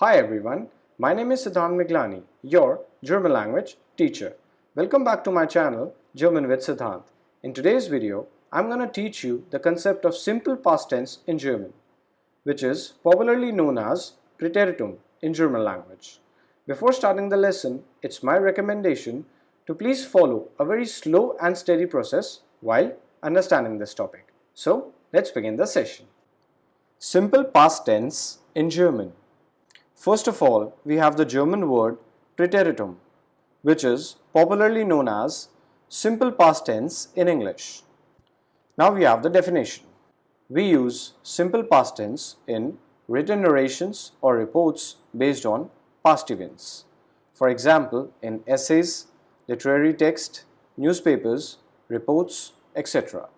Hi everyone, my name is Siddhant Miglani, your German language teacher. Welcome back to my channel, German with Siddhant. In today's video, I'm going to teach you the concept of simple past tense in German, which is popularly known as Präteritum in German language. Before starting the lesson, it's my recommendation to please follow a very slow and steady process while understanding this topic. So, let's begin the session. Simple past tense in German. First of all, we have the German word Präteritum, which is popularly known as simple past tense in English. Now we have the definition. We use simple past tense in written narrations or reports based on past events. For example, in essays, literary text, newspapers, reports, etc.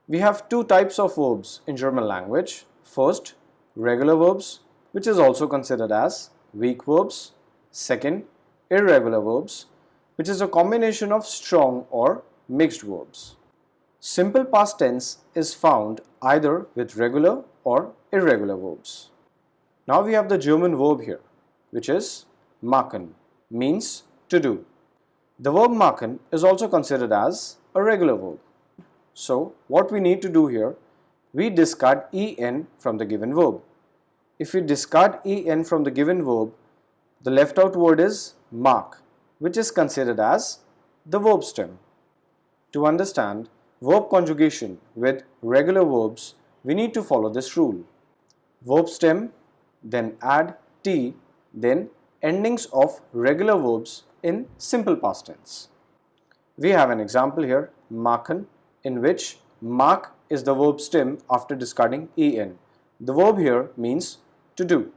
We have two types of verbs in German language. First, regular verbs, which is also considered as weak verbs. Second, irregular verbs, which is a combination of strong or mixed verbs. Simple past tense is found either with regular or irregular verbs. Now we have the German verb here, which is machen, means to do. The verb machen is also considered as a regular verb. So what we need to do here, we discard en from the given verb. If we discard en from the given verb, the left out word is mark, which is considered as the verb stem. To understand verb conjugation with regular verbs, we need to follow this rule. Verb stem, then add t, then endings of regular verbs in simple past tense. We have an example here, machen, in which mark is the verb stem after discarding en. The verb here means to do.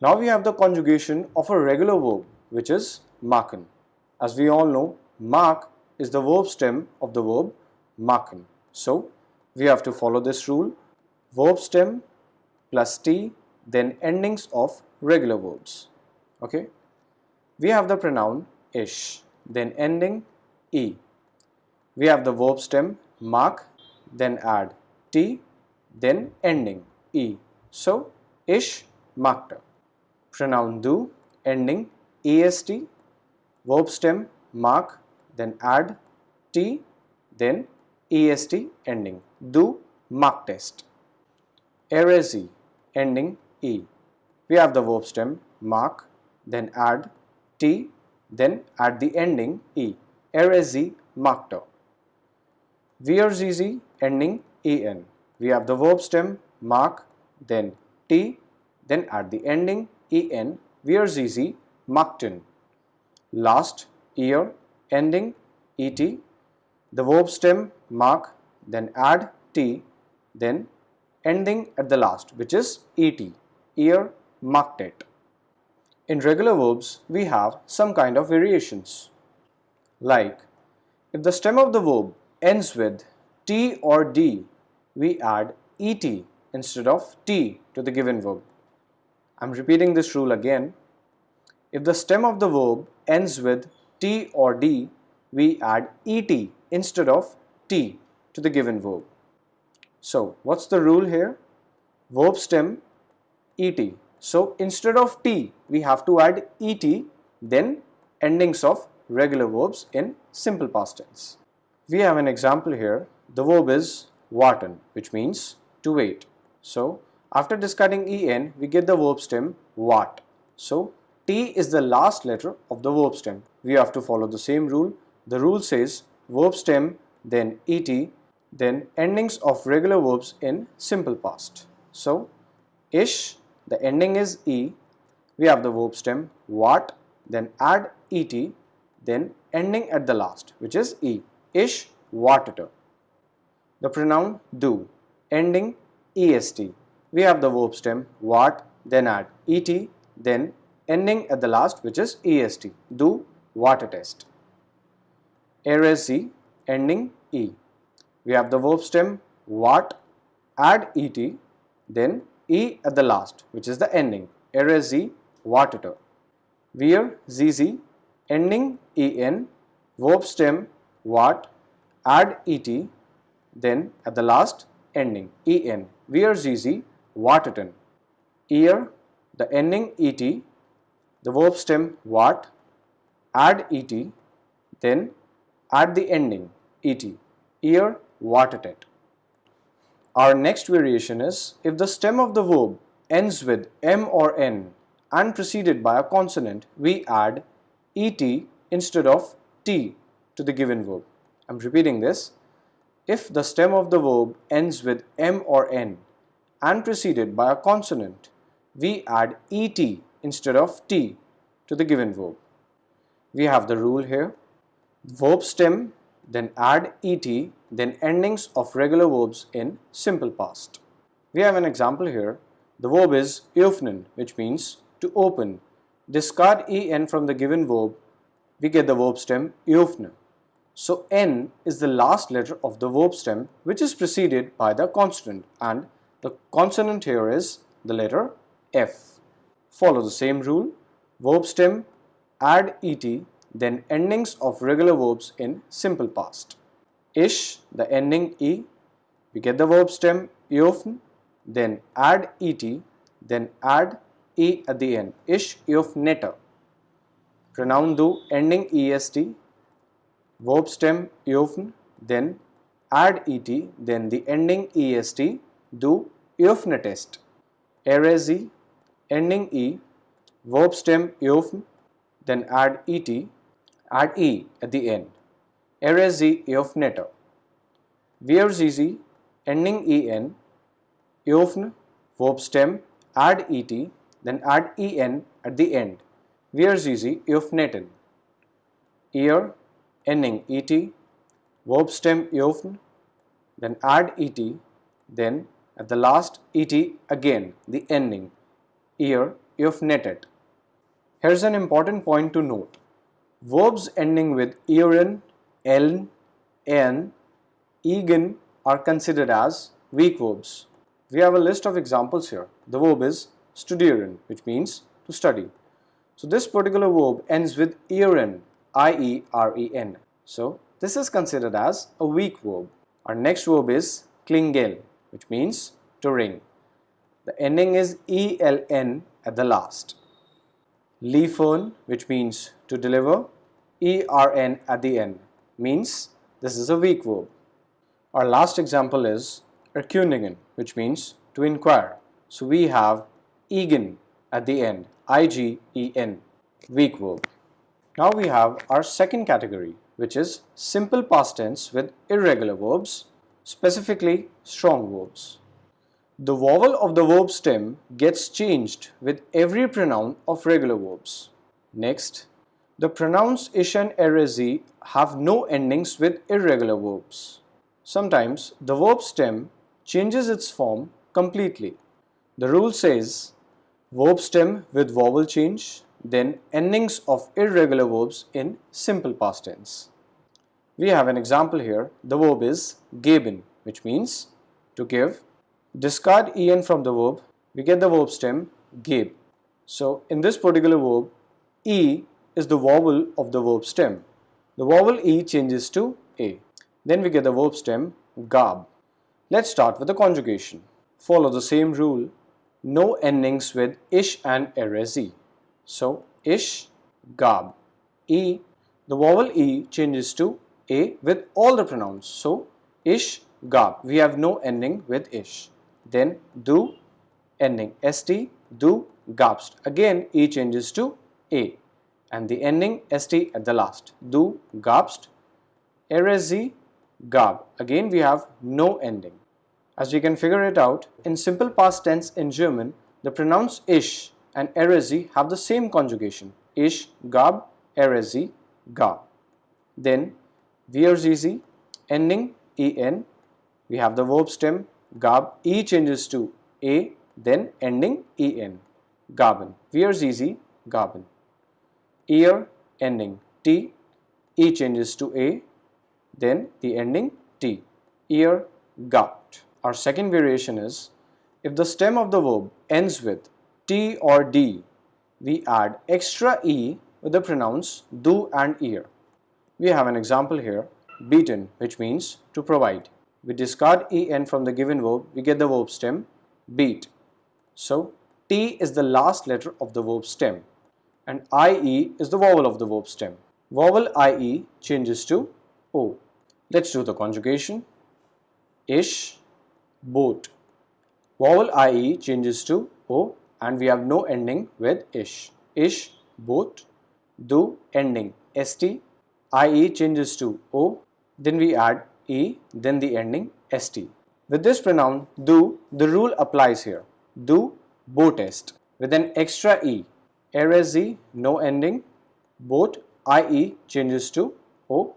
Now we have the conjugation of a regular verb, which is machen. As we all know, mark is the verb stem of the verb machen. So we have to follow this rule. Verb stem plus t, then endings of regular verbs. Okay. We have the pronoun ish, then ending e. We have the verb stem mark, then add t, then ending e. So ish machte. Pronoun do, ending est. Verb stem mark, then add t, then est ending. Du magtest. Er sie, ending e. We have the verb stem mark, then add t, then add the ending e. Er sie magte. Wir sie, ending en. We have the verb stem mark, then t, then add the ending en. Wir sie magten. Last, year, ending et. The verb stem mark, then add t, then ending at the last, which is et. Ihr magtet. In regular verbs, we have some kind of variations. Like, if the stem of the verb ends with t or d, we add et instead of t to the given verb. I'm repeating this rule again. If the stem of the verb ends with t or d, we add et instead of t to the given verb. So, what's the rule here? Verb stem et. So, instead of t, we have to add et, then endings of regular verbs in simple past tense. We have an example here. The verb is warten, which means to wait. So, after discarding en, we get the verb stem wart. So, t is the last letter of the verb stem. We have to follow the same rule. The rule says verb stem, then et, then endings of regular verbs in simple past. So, ish, the ending is e. We have the verb stem wart, then add et, then ending at the last, which is e. Ish wartete. The pronoun do, ending est. We have the verb stem wart, then add et, then ending at the last, which is est. Du wartetest. Er sie, ending e. We have the verb stem wart, add et, then e at the last, which is the ending. Er sie wartete. Wir sie, ending en. Verb stem wart, add et, then at the last ending en. Wir sie warteten. Ihr, the ending et, the verb stem what, add et, then add the ending et, ear, watted it. Our next variation is if the stem of the verb ends with m or n and preceded by a consonant, we add et instead of t to the given verb. I'm repeating this. If the stem of the verb ends with m or n and preceded by a consonant, we add et instead of t to the given verb. We have the rule here. Verb stem, then add et, then endings of regular verbs in simple past. We have an example here. The verb is öffnen, which means to open. Discard en from the given verb, we get the verb stem öffne. So n is the last letter of the verb stem, which is preceded by the consonant, and the consonant here is the letter f. Follow the same rule. Verb stem, add et, then endings of regular verbs in simple past. Ish, the ending e, we get the verb stem öffnen, then add et, then add e at the end. Ish öffnete. Pronoun du, ending est, verb stem öffnen, then add et, then the ending est, du öffnetest. Sie, ending e, verb stem öffnen, then add et, add e at the end. Sie öffnete. Wir sie, ending en, öffne, verb stem, add et, then add en at the end. Wir sie öffneten. Ihr, ending et, verb stem öffnen, then add et, then at the last et again, the ending. Ihr öffnetet. Here's an important point to note. Verbs ending with iren, eln, en, igen are considered as weak verbs. We have a list of examples here. The verb is studieren, which means to study. So this particular verb ends with ieren, I-E-R-E-N. So this is considered as a weak verb. Our next verb is klingel, which means to ring. The ending is ELN at the last. Liefern, which means to deliver, ERN at the end, means this is a weak verb. Our last example is erkundigen, which means to inquire. So we have igen at the end, I-G-E-N, weak verb. Now we have our second category, which is simple past tense with irregular verbs, specifically strong verbs. The vowel of the verb stem gets changed with every pronoun of regular verbs. Next, the pronouns ish and rz have no endings with irregular verbs. Sometimes the verb stem changes its form completely. The rule says verb stem with vowel change, then endings of irregular verbs in simple past tense. We have an example here. The verb is geben, which means to give. Discard en from the verb, we get the verb stem geb. So in this particular verb, e is the vowel of the verb stem. The vowel e changes to a. Then we get the verb stem gab. Let's start with the conjugation. Follow the same rule. No endings with ish and rz. So ish, gab. E, the vowel e changes to a with all the pronouns. So ish, gab. We have no ending with ish. Then du, ending st, du gabst. Again e changes to a and the ending st at the last. Du gabst. rz, gab. Again we have no ending. As we can figure it out, in simple past tense in German, the pronouns ish and rz have the same conjugation. Ish, gab, rz, gab. Then wir sie, ending en, we have the verb stem gab, e changes to a, then ending en, gaben. Wir sie, gaben. Ihr, ending t, e changes to a, then the ending t. Ihr, gabt. Our second variation is if the stem of the verb ends with t or d, we add extra e with the pronouns du and ihr. We have an example here, bieten, which means to provide. We discard en from the given verb, we get the verb stem beat. So T is the last letter of the verb stem and IE is the vowel of the verb stem. Vowel IE changes to O. Let's do the conjugation. Ish, boat. Vowel IE changes to O and we have no ending with ish. Ish, boat. Do, ending ST. IE changes to O. Then we add E, then the ending ST. With this pronoun do, the rule applies here. Do, boatest. With an extra E. RSZ, no ending. Boat, IE changes to O.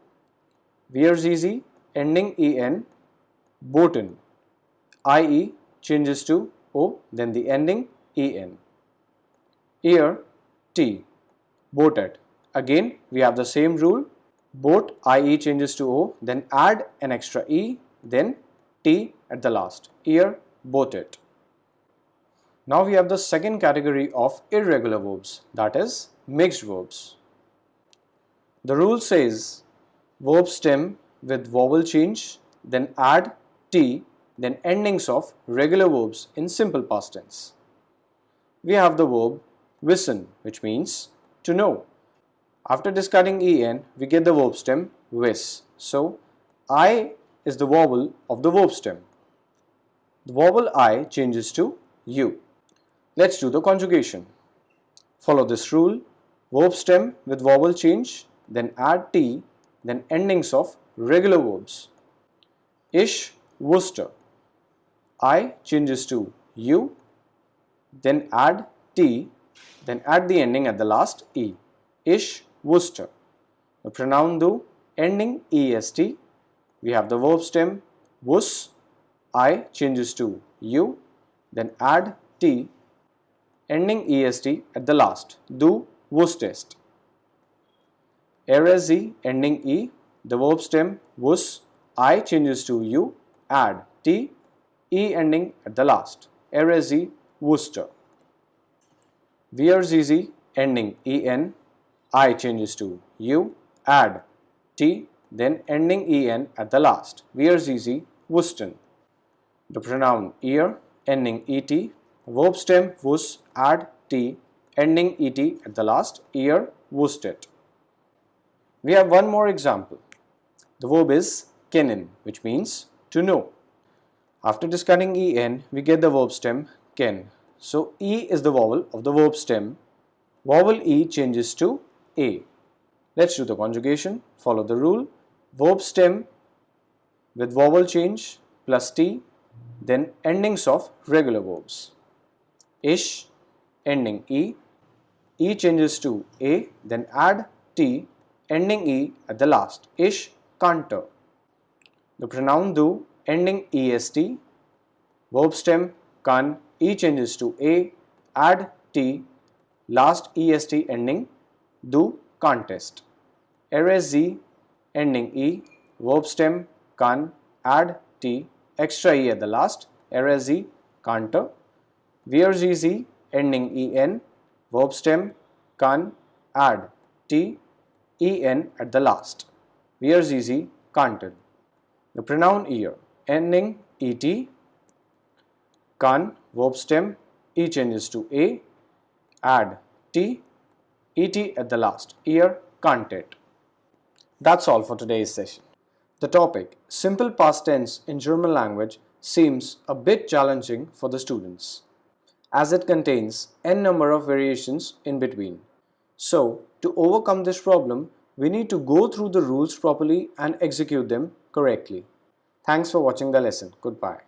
VRZZ, ending EN. Boaten. IE changes to O, then the ending EN. Ear, T. Boated. Again, we have the same rule. Boat, IE changes to O, then add an extra E, then T at the last. Ear, boated. Now we have the second category of irregular verbs, that is mixed verbs. The rule says verb stem with vowel change, then add T, then endings of regular verbs in simple past tense. We have the verb wissen, which means to know. After discarding en, we get the verb stem wis. So, I is the vowel of the verb stem. The vowel I changes to U. Let's do the conjugation. Follow this rule. Verb stem with vowel change, then add T, then endings of regular verbs. Ish, Worcester. I changes to U, then add T, then add the ending at the last E. Ish, Worcester. The pronoun do, ending EST. We have the verb stem wus. I changes to U, then add T, ending EST at the last. Do, worstest. RSZ, ending E. The verb stem wus. I changes to U, add T, E ending at the last. RSZ, Worcester. VRZZ, ending EN. I changes to U, add T, then ending EN at the last. VRZZ, Worston. The pronoun ear, ending ET. Verb stem wus, add T, ending ET at the last. Ear, worsted. We have one more example. The verb is kennen, which means to know. After discarding en, we get the verb stem ken. So E is the vowel of the verb stem. Vowel E changes to A. Let's do the conjugation. Follow the rule. Verb stem with vowel change plus T, then endings of regular verbs. Ish, ending E. E changes to A, then add T, ending E at the last. Ish, canter. The pronoun do, ending EST. Verb stem can. E changes to A, add T, last EST ending, do, contest. RSZ, ending E. Verb stem can, add T, extra E at the last. RSZ, canter. VRZZ, ending EN. Verb stem can, add T, EN at the last. VRZZ, canted. The pronoun ear, ending ET. Can, verb stem, E changes to A, add T, ET at the last. Ear, canted. That's all for today's session. The topic, simple past tense in German language, seems a bit challenging for the students, as it contains n number of variations in between. So, to overcome this problem, we need to go through the rules properly and execute them correctly. Thanks for watching the lesson. Goodbye.